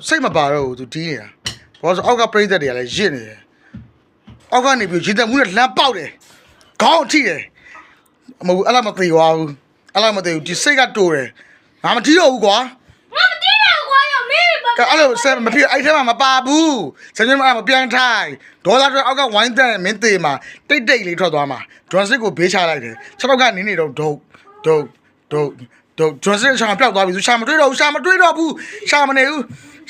စိတ်မပါတော့ဘူးသူတီးနေတာဘာလို့အောက်ကပြိသက်တွေကလည်းရစ်နေတယ်အောက်ကနေပြီးရေတက်မှုနဲ့လမ်းပေါက်တယ်ခေါင်းထိတယ်မဟုတ်အဲ့လားမသိသွားဘူးအဲ့လားမသိဘူးဒီစိတ်ကတိုးတယ်ငါမတီးတော့ဘူးကွာငါမတီးတော့ကွာရောမင်းအဲ့လိုဆက်မဖြစ်အဲ့ထဲမှာမပါဘူးစင်စင်မပြန်ထိုင်ဒေါ်လာတွေအောက်ကဝိုင်းတဲ့မင်းသေးမှာတိတ်တိတ်လေးထွက်သွားမှာဒွန်စစ်ကိုဘေးချလိုက်တယ်6တော့ကနေနေတော့ဒုတ်ဒုတ်ဒုတ်ဒုတ်ဒွန်စစ်ရှာမပြောက်သွားပြီသူရှာမတွေးတော့ဘူးရှာမတွေးတော့ဘူးရှာမနေဘူး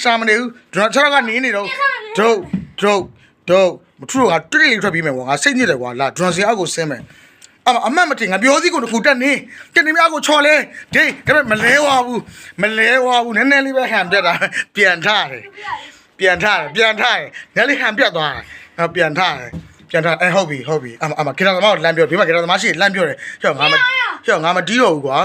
ရှာမနေဘူးဒွန်6တော့ကနေနေတော့ဒုတ်ဒုတ်ဒုတ်မထူတော့ကတိတ်လေးထွက်ပြီးမယ်ကွာငါစိတ်ညစ်တယ်ကွာလာဒွန်စစ်အောက်ကိုဆင်းမယ်အမတ်မတင်ငါပြောစီကိုတခုတက်နေမြကိုချော်လဲဒိဒါပေမဲ့မလဲဝါဘူးနည်းနည်းလေးပဲဟန်ပြတ်တာပြန်ထားတယ်နည်းလေးဟန်ပြတ်သွားတယ်ပြန်ထားတယ်ဟုတ်ပြီအမကေတာသမားကိုလမ်းပြောဒီမှာကေတာသမားရှိလမ်းပြောတယ်ဟေ့ငါမတီးတော့ဘူးကွာ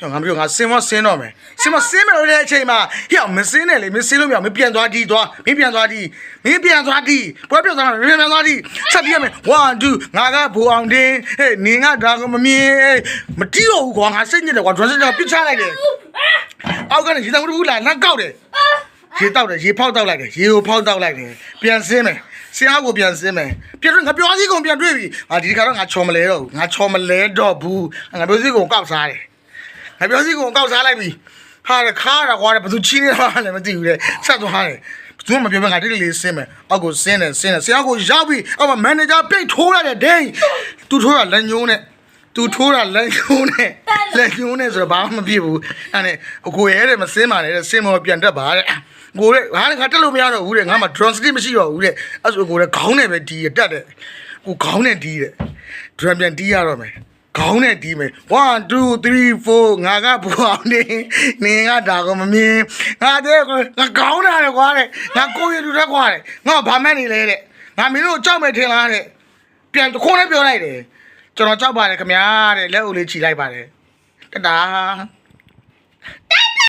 ငါမပြောငါဆင်းတော့မယ်ဆင်းမယ်လို့တဲ့အချိန်မှာဟေ့မဆင်းနဲ့လေမဆင်းလို့မရမပြန်သွားဒီသွားမင်းပြန်သွားဒီပွဲပြောက်သွားမင်းပြန်သွားဒီဆက်ပြရမယ်1 2ငါကဘူအောင်တင်းဟေးနင်ကဒါကမမြင်မတီးတော့ဘူးကွာငါစိတ်ညစ်တယ်ကွာဒွန်စတာပစ်ချလိုက်တယ်အောက်ကနေရေတောက်ဘူးလားလမ်းကောက်တယ်ရေတောက်တယ်ရေဖောက်တောက်လိုက်တယ်ရေကိုဖောက်တောက်လိုက်တယ်ပြန်ဆင်းမယ်ဆင်းအားကိုပြန်ဆင်းမယ်ပြန်ငါပြောစီကုန်ပြန်တွေ့ပြီဒီခါတော့ငါချော်မလဲတော့ဘူးငါပြောစီကုန်ကောက်စားတယ်ငါပြောစီကိုကောက်စားလိုက်ပြီဟာခါရကွာဘယ်သူချင်းနေတာလဲမသိဘူးလေဆက်သွားတယ်ဘယ်သူမှမပြောဘဲငါတိတိလေးဆင်းမယ်အောက်ကိုဆင်းတယ်ဆရာကိုရောက်ပြီအောက်မှာမန်နေဂျာပြိတ်ထိုးလိုက်တယ်ဒိန်းသူထိုးတာလက်ညှိုးနဲ့ဆိုတော့ဘာမှမဖြစ်ဘူးအဲ့နဲ့အကိုရဲတဲ့မဆင်းပါနဲ့တဲ့ဆင်းမောပြန်တက်ပါတဲ့ကိုရဲဟာငါတက်လို့မရတော့ဘူးတဲ့ငါမှ drone stick မရှိတော့ဘူးတဲ့အဲ့ဆိုကိုရဲခေါင်းနဲ့ပဲတီးတက်တယ်ကိုခေါင်းနဲ့တီးတယ် drone ပြန်တီးရတော့မယ်ခေါင်းနဲ့တီးမယ်1 2 3 4ငါကဘူအောင်နေငါဒါကိုမမြင်ငါတဲ့ငါခေါင်းနာတယ်ကွာတဲ့ငါကိုရတူတက်ကွာတဲ့ငါဘာမှန်းနေလဲတဲ့ငါမင်းတို့ကြောက်မယ်ထင်လားတဲ့ပြန်တခွန်းနဲ့ပြောလိုက်တယ်ကျွန်တော်ကြောက်ပါတယ်ခင်ဗျာတဲ့လက်အုပ်လေးခြိလိုက်ပါတယ်တတာ